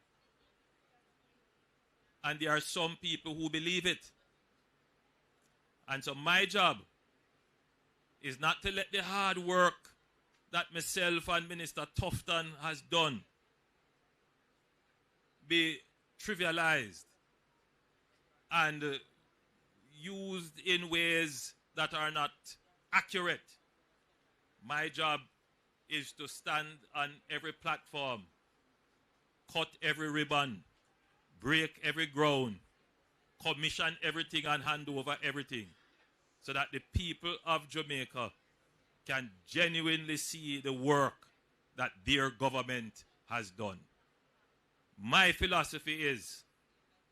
And there are some people who believe it. And so my job is not to let the hard work that myself and Minister Tufton has done be trivialized and used in ways that are not accurate. My job is to stand on every platform, cut every ribbon, break every ground, commission everything and hand over everything so that the people of Jamaica can genuinely see the work that their government has done. My philosophy is,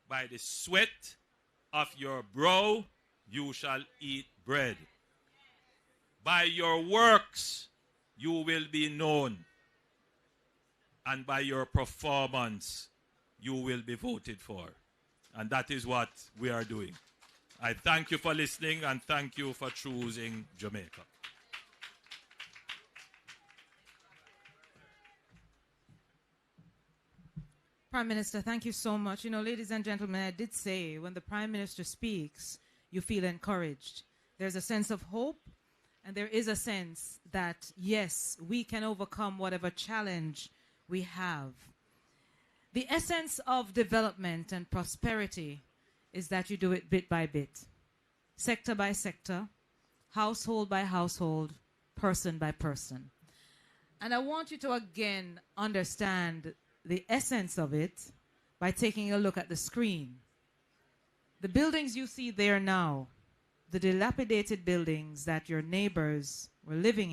by the sweat of your brow, you shall eat bread. By your works, you will be known. And by your performance, you will be voted for. And that is what we are doing. I thank you for listening and thank you for choosing Jamaica. Prime Minister, thank you so much. You know, ladies and gentlemen, I did say when the Prime Minister speaks, you feel encouraged. There's a sense of hope, and there is a sense that, yes, we can overcome whatever challenge we have. The essence of development and prosperity is that you do it bit by bit, sector by sector, household by household, person by person. And I want you to again understand the essence of it by taking a look at the screen. The buildings you see there now, the dilapidated buildings that your neighbors were living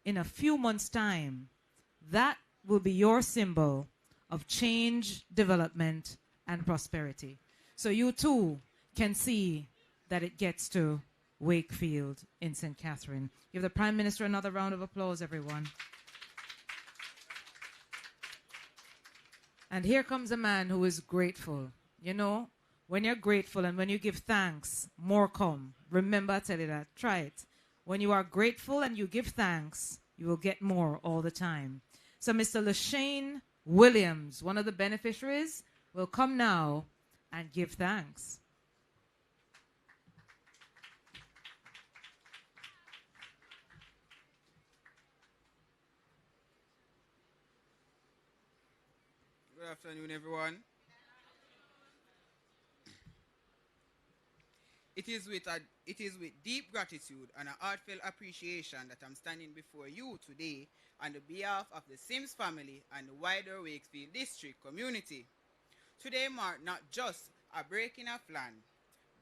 in a few months' time, that will be your symbol of change, development, and prosperity. So you too can see that it gets to Wakefield in St. Catherine. Give the Prime Minister another round of applause, everyone. And here comes a man who is grateful. You know, When you're grateful and when you give thanks, more come. Remember, I tell you that. Try it. When you are grateful and you give thanks, you will get more all the time. So Mr. LaShane Williams, one of the beneficiaries, will come now and give thanks. Good afternoon, everyone. It is with deep gratitude and a heartfelt appreciation that I'm standing before you today on the behalf of the Sims family and the wider Wakefield district community. Today marked not just a breaking of land,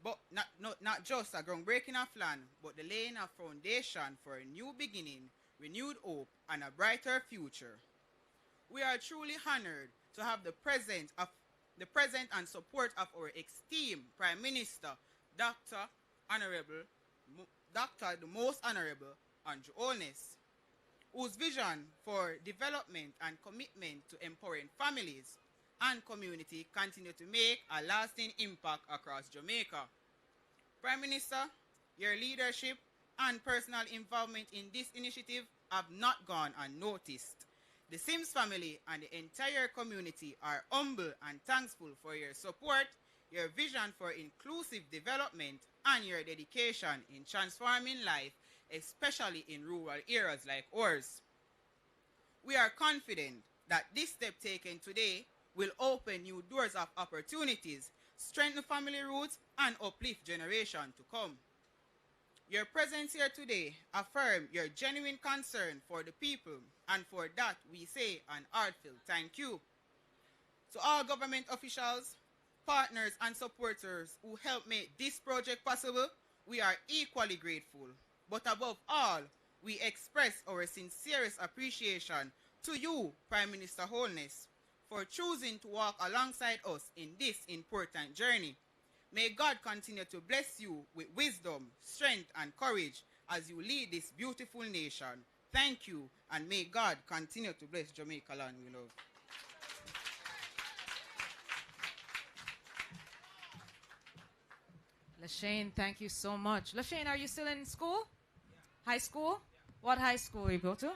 but not just a groundbreaking of land, but the laying of foundation for a new beginning, renewed hope, and a brighter future. We are truly honored to have the presence and support of our esteemed Prime Minister, Dr. Honorable, Dr. the Most Honorable Andrew Holness, whose vision for development and commitment to empowering families and community continue to make a lasting impact across Jamaica. Prime Minister, your leadership and personal involvement in this initiative have not gone unnoticed. The Sims family and the entire community are humble and thankful for your support, your vision for inclusive development, and your dedication in transforming life, especially in rural areas like ours. We are confident that this step taken today will open new doors of opportunities, strengthen family roots, and uplift generation to come. Your presence here today affirms your genuine concern for the people, and for that we say an heartfelt thank you. To all government officials, partners, and supporters who helped make this project possible, we are equally grateful. But above all, we express our sincerest appreciation to you, Prime Minister Holness, for choosing to walk alongside us in this important journey. May God continue to bless you with wisdom, strength, and courage as you lead this beautiful nation. Thank you, and may God continue to bless Jamaica land we love. LaShane, thank you so much. LaShane, are you still in school? Yeah. High school? Yeah. What high school you go to?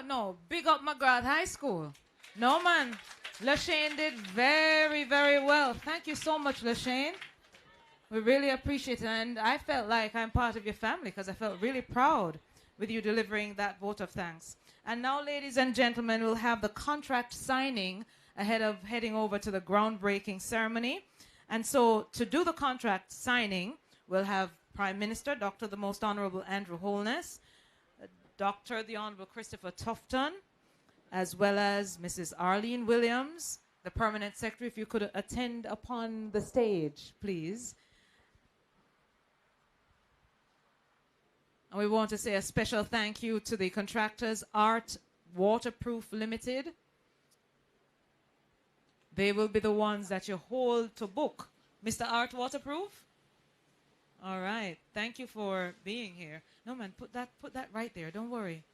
No, big up McGrath High School. No, man. LaShane did very, very well. Thank you so much, LaShane. We really appreciate it. And I felt like I'm part of your family because I felt really proud with you delivering that vote of thanks. And now, ladies and gentlemen, we'll have the contract signing ahead of heading over to the groundbreaking ceremony. And so to do the contract signing, we'll have Prime Minister, Dr. the Most Honorable Andrew Holness, Dr. the Honorable Christopher Tufton, as well as Mrs. Arlene Williams, the Permanent Secretary. If you could attend upon the stage, please. And we want to say a special thank you to the contractors, Art Waterproof Limited. They will be the ones that you hold to book. Mr. Art Waterproof? All right. Thank you for being here. No, man, put that right there. Don't worry.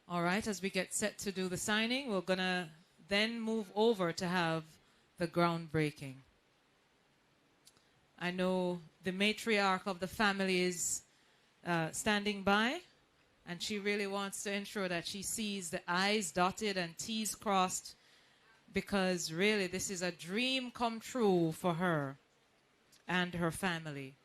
All right, as we get set to do the signing, we're going to then move over to have the groundbreaking. I know the matriarch of the family is standing by, and she really wants to ensure that she sees the I's dotted and T's crossed, because really this is a dream come true for her and her family.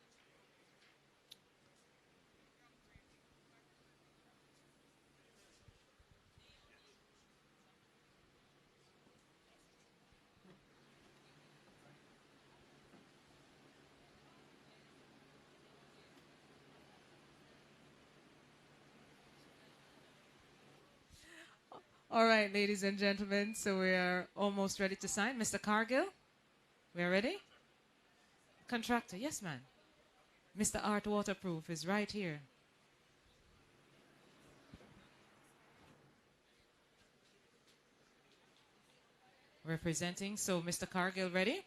All right, ladies and gentlemen, so we are almost ready to sign. Mr. Cargill, we are ready? Contractor, yes, ma'am. Mr. Art Waterproof is right here. Representing, so Mr. Cargill, ready?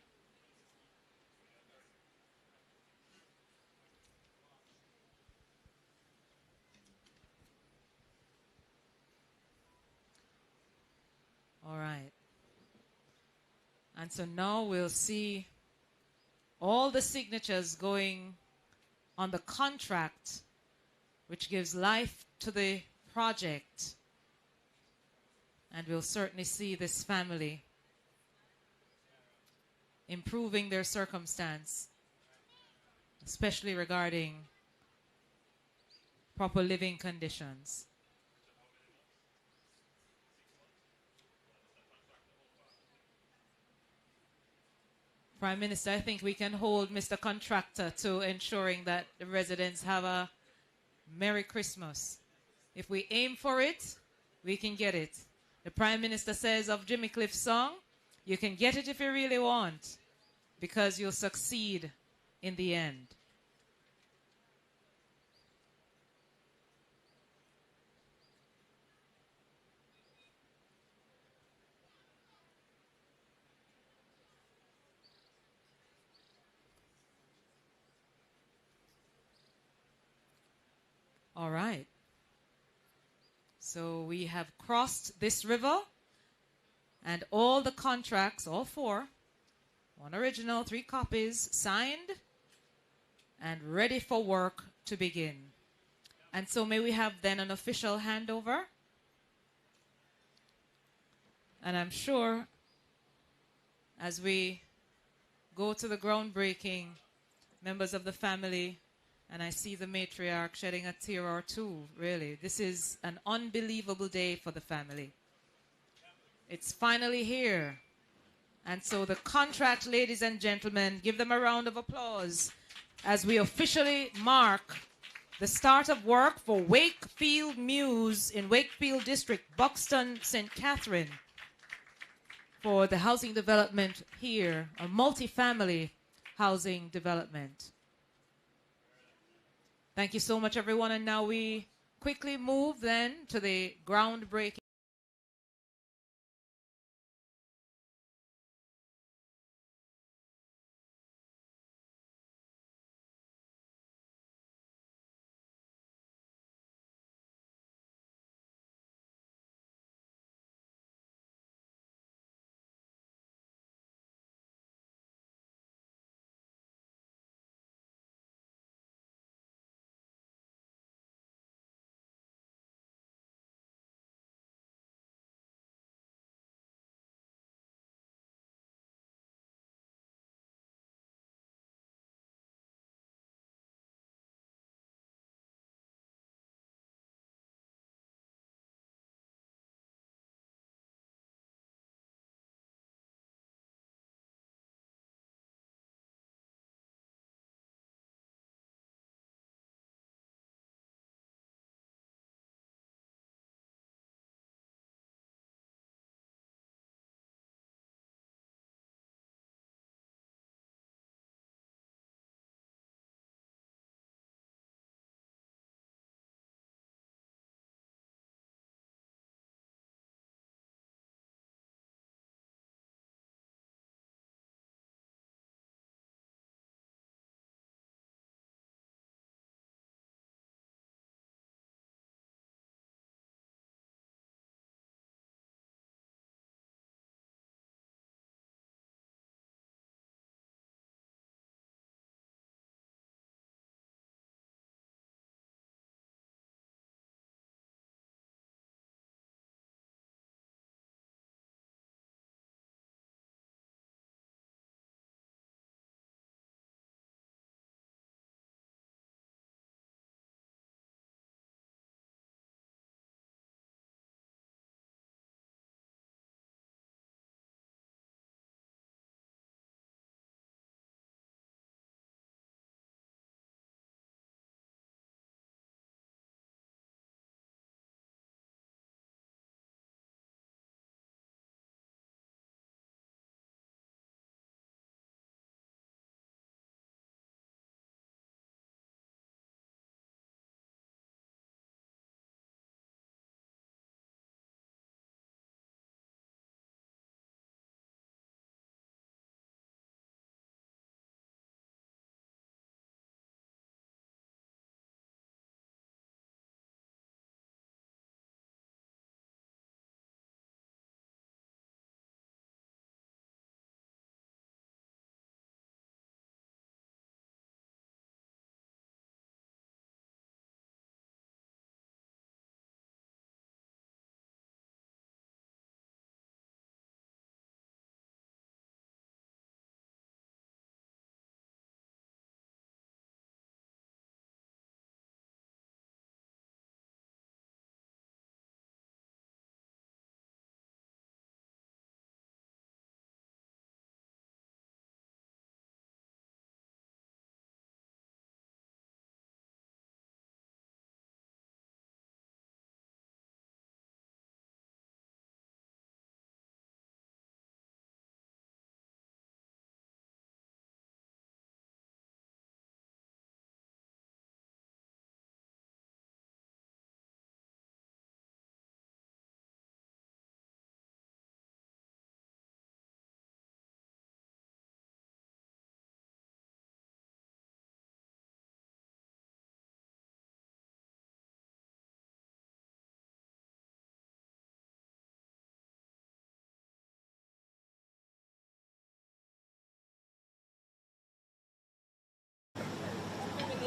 And so now we'll see all the signatures going on the contract, which gives life to the project. And we'll certainly see this family improving their circumstance, especially regarding proper living conditions. Prime Minister, I think we can hold Mr. Contractor to ensuring that the residents have a Merry Christmas. If we aim for it, we can get it. The Prime Minister says of Jimmy Cliff's song, you can get it if you really want, because you'll succeed in the end. All right. So we have crossed this river, and all the contracts, all 4, 1 original, 3 copies, signed and ready for work to begin. And so may we have then an official handover? And I'm sure as we go to the groundbreaking, members of the family, and I see the matriarch shedding a tear or two, really. This is an unbelievable day for the family. It's finally here. And so the contract, ladies and gentlemen, give them a round of applause as we officially mark the start of work for Wakefield Mews in Wakefield District, Buxton, St. Catherine, for the housing development here, a multi-family housing development. Thank you so much, everyone. And now we quickly move then to the groundbreaking.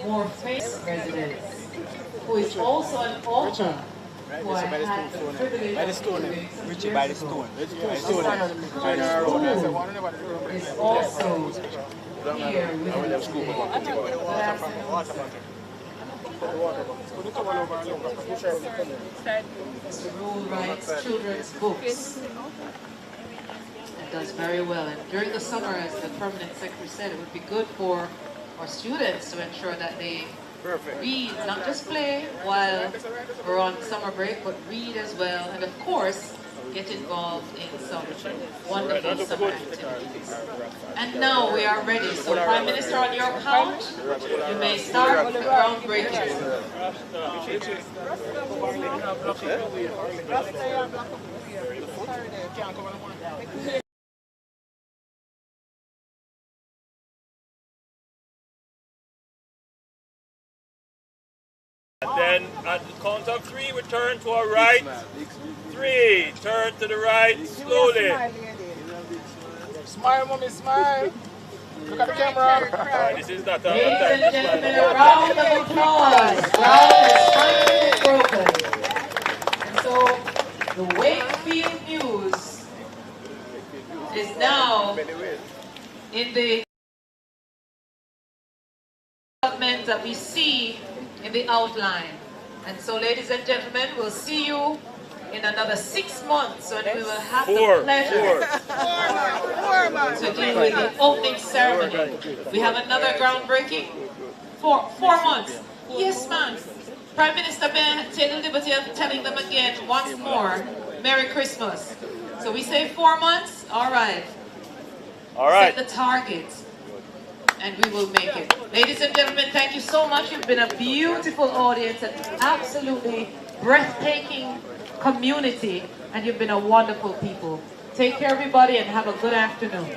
more famous residents, who is also an author, who I had the privilege of interviewing some years ago. His son, is also here with us today. Mr. Rule writes children's books and does very well. And during the summer, as the permanent secretary said, it would be good for our students to ensure that they read, not just play while we're on summer break, but read as well. And of course, get involved in some wonderful summer activities. And now we are ready. So Prime Minister, on your count, you may start the groundbreaking. And then at the count of 3, we turn to our right. 3, turn to the right slowly. Smile, mommy, smile. Look at the camera. This is not a Ladies and gentlemen, a round of applause. Ground is finally broken. And so the Wakefield Mews is now in the development that we see in the outline. And so, ladies and gentlemen, we'll see you in another 6 months when we will have the pleasure to deal with the opening ceremony. We have another groundbreaking. 4 months. Yes, ma'am. Prime Minister, may I take the liberty of telling them again once more, Merry Christmas. So we say 4 months? All right. All right. Set the target, and we will make it. Ladies and gentlemen, thank you so much. You've been a beautiful audience, an absolutely breathtaking community, and you've been a wonderful people. Take care, everybody, and have a good afternoon.